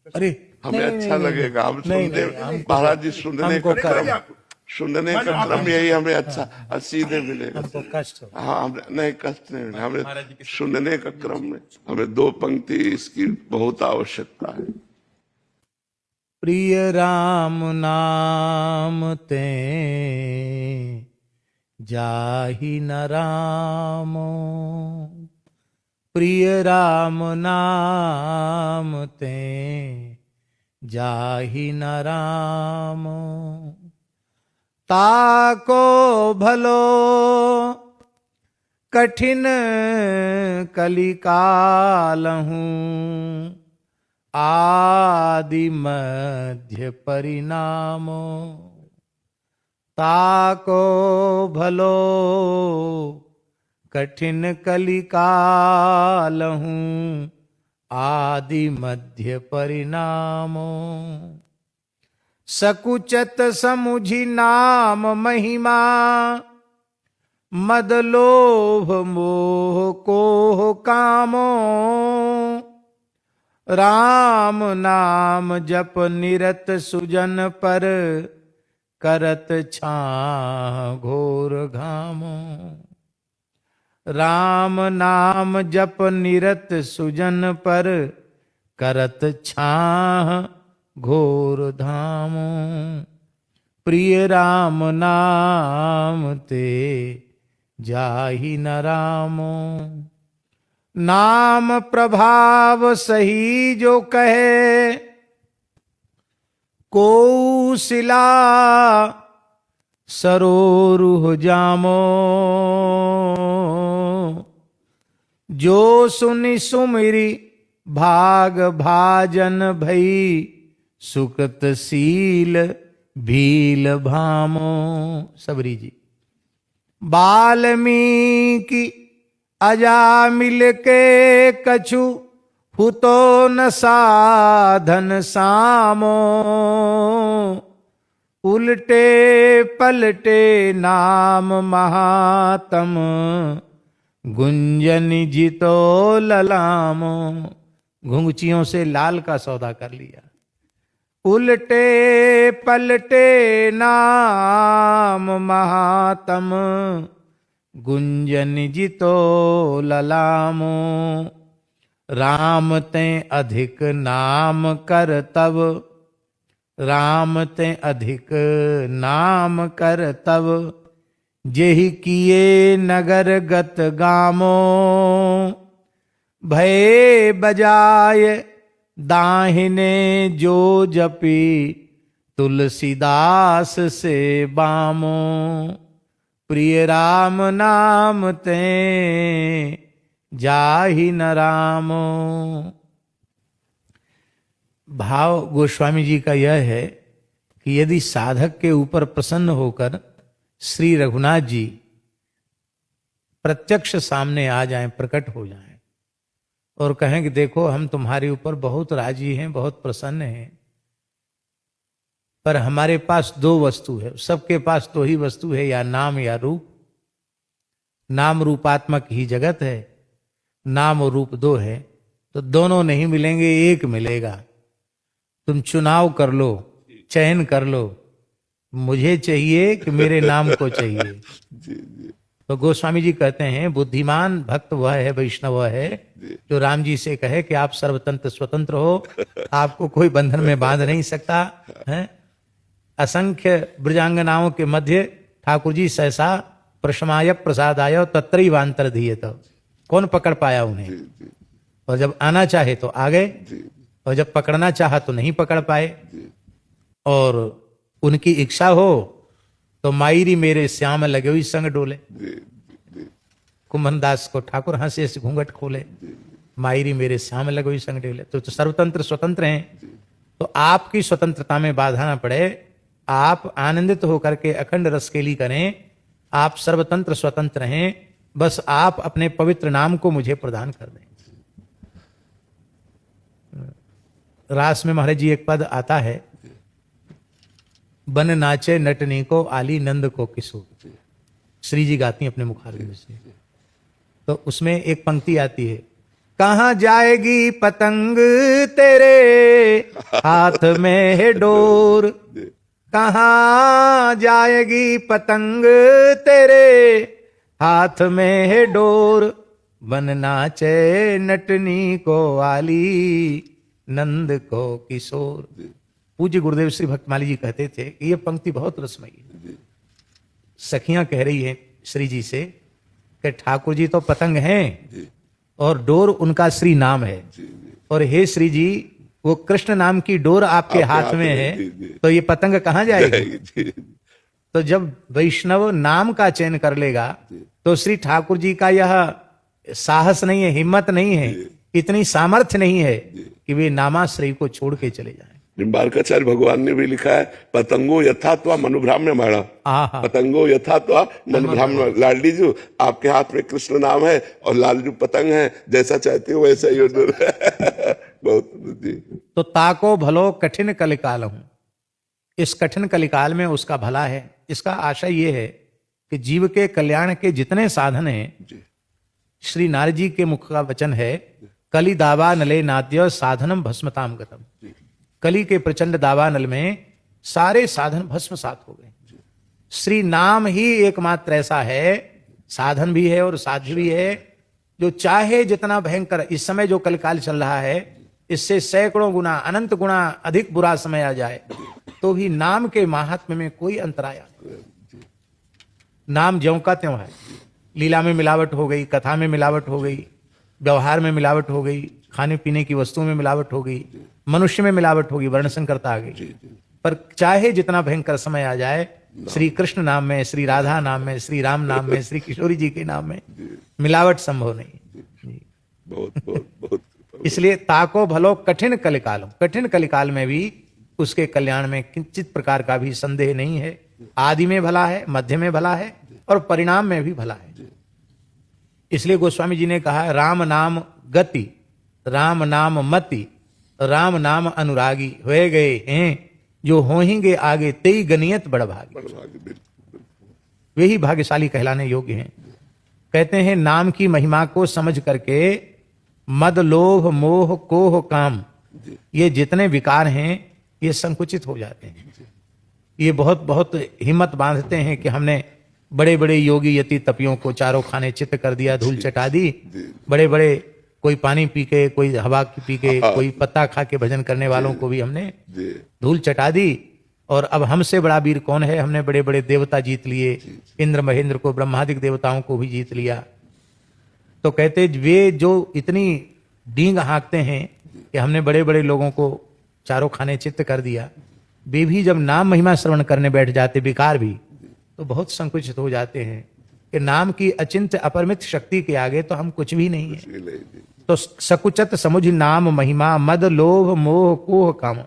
अरे हमें अच्छा लगेगा। हम सुनने, महाराज जी सुनने का क्रम यही हमें अच्छा सीधे मिलेगा। हमको कष्ट हो। हाँ, हमें नहीं कष्ट नहीं मिलेगा। हमें सुनने का क्रम में हमें 2 पंक्ति इसकी बहुत आवश्यकता है। प्रिय राम नाम ते जाहि न रामो, प्रिय राम नाम ते जाहि न रामो, ताको भलो कठिन कलिकालहूँ, आदि मध्य परिणामो, ताको भलो कठिन कलिकालहूँ, आदि मध्य परिणामो, सकुचत समुझि नाम महिमा, मद लोभ मोह कोह कामो, राम नाम जप निरत सुजन पर, करत छाह घोर घामो, राम नाम जप निरत सुजन पर, करत छाह घोर धामो, प्रिय राम नाम ते जाहि न रामो, नाम प्रभाव सही जो कहे, कौशिला सरोरुह जामो, जो सुनि सुमिरी भाग भाजन भई, सुकृत सील भील भामो। सबरी जी। वाल्मीकि अजामिल के कछु, हुतो न साधन सामो, उल्टे पलटे नाम महातम, गुंजन जितो ललामो। घुंघचियों से लाल का सौदा कर लिया। उल्टे पलटे नाम महातम, गुंजन जितो ललामो, राम ते अधिक नाम कर तब, राम ते अधिक नाम कर तब, जेहि किए नगर गत गामो, भय बजाय दाहिने जो जपी, तुलसीदास से बामो, प्रिय राम नाम ते जाहि न रामो। भाव गोस्वामी जी का यह है कि यदि साधक के ऊपर प्रसन्न होकर श्री रघुनाथ जी प्रत्यक्ष सामने आ जाएं, प्रकट हो जाएं और कहें कि देखो हम तुम्हारे ऊपर बहुत राजी हैं, बहुत प्रसन्न हैं, पर हमारे पास 2 वस्तु है। सबके पास 2 ही वस्तु है, या नाम या रूप। नाम रूपात्मक ही जगत है, नाम और रूप 2 है, तो दोनों नहीं मिलेंगे, एक मिलेगा। तुम चुनाव कर लो, चयन कर लो, मुझे चाहिए कि मेरे नाम को चाहिए। तो गोस्वामी जी कहते हैं बुद्धिमान भक्त वह है, वैष्णव वह है जो राम जी से कहे कि आप सर्वतंत्र स्वतंत्र हो, आपको कोई बंधन में बांध नहीं सकता है। असंख्य ब्रजांगनाओं के मध्य ठाकुर जी सहसा प्रशमाय प्रसादाय तत्रैवांतर धीयत। कौन पकड़ पाया उन्हें? और जब आना चाहे तो आ गए, और जब पकड़ना चाहा तो नहीं पकड़ पाए। और उनकी इच्छा हो तो मायरी मेरे श्याम लगे हुई संग डोले। कुंभनदास को ठाकुर हंसे से घूंघट खोले, मायरी मेरे श्याम लगे हुई संग डोले। तो सर्वतंत्र स्वतंत्र हैं, तो आपकी स्वतंत्रता में बाधा ना पड़े, आप आनंदित होकर के अखंड रसकेली करें, आप सर्वतंत्र स्वतंत्र हैं, बस आप अपने पवित्र नाम को मुझे प्रदान कर दें। रास में महाराज जी एक पद आता है, बन नाचे नटनी को आली नंद को किसो। श्री जी गाती हैं अपने मुखारविंद से। तो उसमें एक पंक्ति आती है, कहाँ जाएगी पतंग तेरे हाथ में है डोर, कहाँ जाएगी पतंग तेरे हाथ में है डोर, बन नाचे नटनी को आली नंद को किशोर। पूज्य गुरुदेव श्री भक्तमाली जी कहते थे कि यह पंक्ति बहुत रसमयी है। सखियां कह रही हैं श्री जी से कि ठाकुर जी तो पतंग हैं और डोर उनका श्री नाम है, और हे श्री जी वो कृष्ण नाम की डोर आपके हाथ में है, तो ये पतंग कहाँ जाएगी? तो जब वैष्णव नाम का चयन कर लेगा तो श्री ठाकुर जी का यह साहस नहीं है, हिम्मत नहीं है, इतनी सामर्थ्य नहीं है कि वे नामाश्रय को छोड़ के चले जाएं। निम्बार्काचार्य भगवान ने भी लिखा है, पतंगो यथात्वा मनुभ्राम्य माणा, पतंगो यथात्वा मनुभ्राम्य। लाडली जी आपके हाथ में कृष्ण नाम है और लालजू पतंग है, जैसा चाहते हो वैसा ही बहुत जी। तो ताको भलो कठिन कलिकाल हूं, इस कठिन कलिकाल में उसका भला है। इसका आशय ये है कि जीव के कल्याण के जितने साधन हैं, श्री नारद जी के मुख का वचन है, कली दावा नले नाद्य साधनम भस्मताम गतम। कली के प्रचंड दावानल में सारे साधन भस्मसात हो गए। श्री नाम ही एकमात्र ऐसा है, साधन भी है और साध्य भी है, जो चाहे जितना भयंकर इस समय जो कलकाल चल रहा है, इससे सैकड़ों गुना अनंत गुना अधिक बुरा समय आ जाए तो भी नाम के महात्म्य में कोई अंतराय नहीं। नाम ज्यों का त्यों है। लीला में मिलावट हो गई, कथा में मिलावट हो गई, व्यवहार में मिलावट हो गई, खाने पीने की वस्तुओं में मिलावट हो गई, मनुष्य में मिलावट होगी, वर्ण संकरता आ गई, पर चाहे जितना भयंकर समय आ जाए, श्री कृष्ण नाम में, श्री राधा नाम में, श्री राम नाम में, श्री किशोरी जी के नाम में मिलावट संभव नहीं। बहुत इसलिए ताको भलो कठिन कलिकाल, कठिन कलिकाल में भी उसके कल्याण में किंचित प्रकार का भी संदेह नहीं है। आदि में भला है, मध्य में भला है और परिणाम में भी भला है। इसलिए गोस्वामी जी ने कहा, राम नाम गति, राम नाम मति, राम नाम अनुरागी हुए गए हैं, जो होंगे आगे तेई गनियत बड़ भागी। वे ही भाग्यशाली कहलाने योग्य हैं। कहते हैं नाम की महिमा को समझ करके मद लोभ मोह कोह काम, ये जितने विकार हैं ये संकुचित हो जाते हैं। ये बहुत बहुत हिम्मत बांधते हैं कि हमने बड़े बड़े योगी यति तपियों को चारों खाने चित्त कर दिया, धूल चटा दी, बड़े बड़े कोई पानी पी के, कोई हवा पी के, कोई पत्ता खा के भजन करने वालों को भी हमने धूल चटा दी, और अब हमसे बड़ा वीर कौन है? हमने बड़े बड़े देवता जीत लिए, इंद्र महेंद्र को, ब्रह्मादिक देवताओं को भी जीत लिया। तो कहते वे जो इतनी डींग हाँकते हैं कि हमने बड़े बड़े लोगों को चारों खाने चित्त कर दिया, वे भी जब नाम महिमा श्रवण करने बैठ जाते, विकार भी, तो बहुत संकुचित हो जाते हैं कि नाम की अचिंत्य अपरिमित शक्ति के आगे तो हम कुछ भी नहीं है। तो सकुचत समुझ नाम महिमा मद लोभ मोह कोह काम।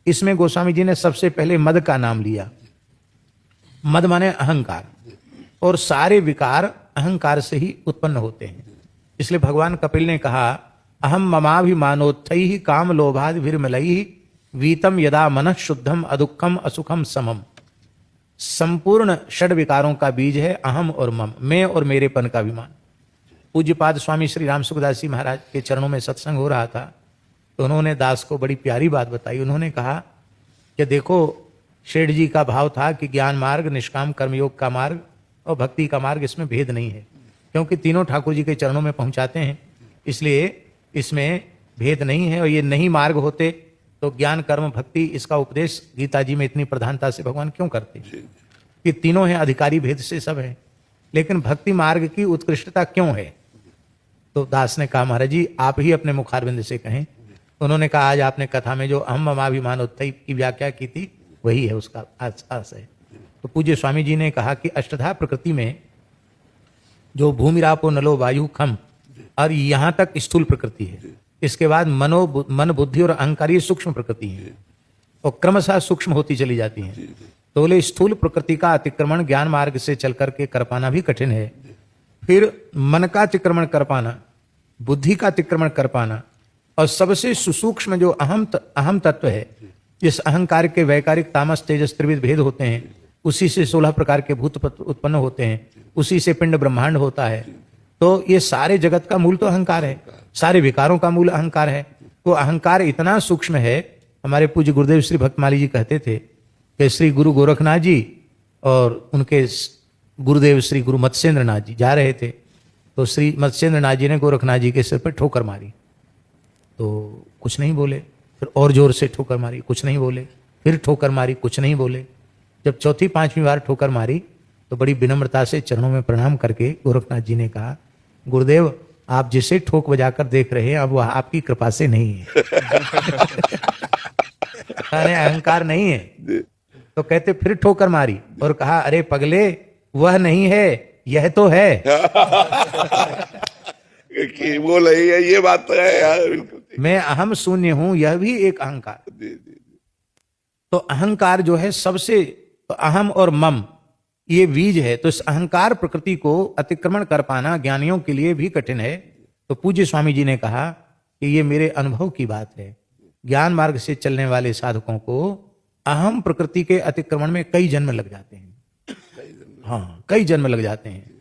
इसमें गोस्वामी जी ने सबसे पहले मद का नाम लिया। मद माने अहंकार, और सारे विकार अहंकार से ही उत्पन्न होते हैं। इसलिए भगवान कपिल ने कहा, अहम ममाभिमानोत्थै ही काम लोभादि विरमलैहि वीतम यदा मनः शुद्धम अदुक्खम असुखम समम। संपूर्ण षड विकारों का बीज है अहम और मम, मैं और मेरेपन का अभिमान। पूज्यपाद स्वामी श्री राम सुखदास जी महाराज के चरणों में सत्संग हो रहा था, तो उन्होंने दास को बड़ी प्यारी बात बताई। उन्होंने कहा कि देखो, शेठ जी का भाव था कि ज्ञान मार्ग, निष्काम कर्मयोग का मार्ग और भक्ति का मार्ग, इसमें भेद नहीं है, क्योंकि तीनों ठाकुर जी के चरणों में पहुंचाते हैं, इसलिए इसमें भेद नहीं है। और ये नहीं मार्ग होते तो ज्ञान कर्म भक्ति, इसका उपदेश गीता जी में इतनी प्रधानता से भगवान क्यों करते? कि तीनों हैं, अधिकारी भेद से सब है, लेकिन भक्ति मार्ग की उत्कृष्टता क्यों है? तो दास ने कहा, महाराज जी आप ही अपने मुखारविंद से कहें। उन्होंने कहा, आज आपने कथा में जो अहम ममाभिमानोत्थै की व्याख्या की थी, वही है उसका आस है। तो पूज्य स्वामी जी ने कहा कि अष्टधा प्रकृति में जो भूमि रापो नलो वायु खम, और यहाँ तक स्थूल प्रकृति है, इसके बाद मन बुद्धि और अहंकार, ये सूक्ष्म प्रकृति है, और क्रमशः सूक्ष्म होती चली जाती हैं। तो बोले स्थूल प्रकृति का अतिक्रमण ज्ञान मार्ग से चल करके कर पाना भी कठिन है, फिर मन का अतिक्रमण कर पाना, बुद्धि का अतिक्रमण कर पाना, और सबसे सुसूक्ष्म जो अहम तत्व है, जिस अहंकार के वैकारिक तामस तेजस त्रिविध भेद होते हैं, उसी से 16 प्रकार के भूत उत्पन्न होते हैं, उसी से पिंड ब्रह्मांड होता है, तो ये सारे जगत का मूल तो अहंकार है, सारे विकारों का मूल अहंकार है। तो अहंकार इतना सूक्ष्म है। हमारे पूज्य गुरुदेव श्री भक्तमाली जी कहते थे कि श्री गुरु गोरखनाथ जी और उनके गुरुदेव श्री गुरु मत्स्येंद्र नाथ जी जा रहे थे, तो श्री मत्स्येंद्र नाथ जी ने गोरखनाथ जी के सिर पर ठोकर मारी, तो कुछ नहीं बोले। फिर और जोर से ठोकर मारी, कुछ नहीं बोले। फिर ठोकर मारी, कुछ नहीं बोले। जब चौथी पांचवी बार ठोकर मारी तो बड़ी विनम्रता से चरणों में प्रणाम करके गोरखनाथ जी ने कहा, गुरुदेव आप जिसे ठोक बजाकर देख रहे हैं अब वह आपकी कृपा से नहीं है। अरे अहंकार नहीं है। तो कहते फिर ठोकर मारी और कहा, अरे पगले वह नहीं है यह तो है। कि वो नहीं है, ये बात तो है यार, बिल्कुल। मैं अहम शून्य हूं, यह भी एक अहंकार। तो अहंकार जो है सबसे, तो अहम और मम ये बीज है। तो इस अहंकार प्रकृति को अतिक्रमण कर पाना ज्ञानियों के लिए भी कठिन है। तो पूज्य स्वामी जी ने कहा कि ये मेरे अनुभव की बात है। ज्ञान मार्ग से चलने वाले साधकों को अहम प्रकृति के अतिक्रमण में कई जन्म लग जाते हैं। हाँ, कई जन्म लग जाते हैं।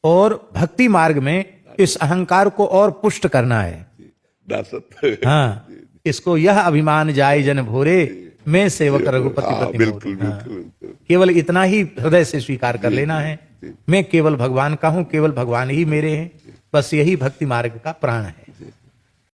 और भक्ति मार्ग में इस अहंकार को और पुष्ट करना है। हाँ, इसको यह अभिमान जाय जन भोरे, मैं सेवक रघुपति पति मोरे। केवल इतना ही हृदय से स्वीकार कर लेना है, मैं केवल भगवान का हूं, केवल भगवान ही मेरे हैं। बस यही भक्ति मार्ग का प्राण है।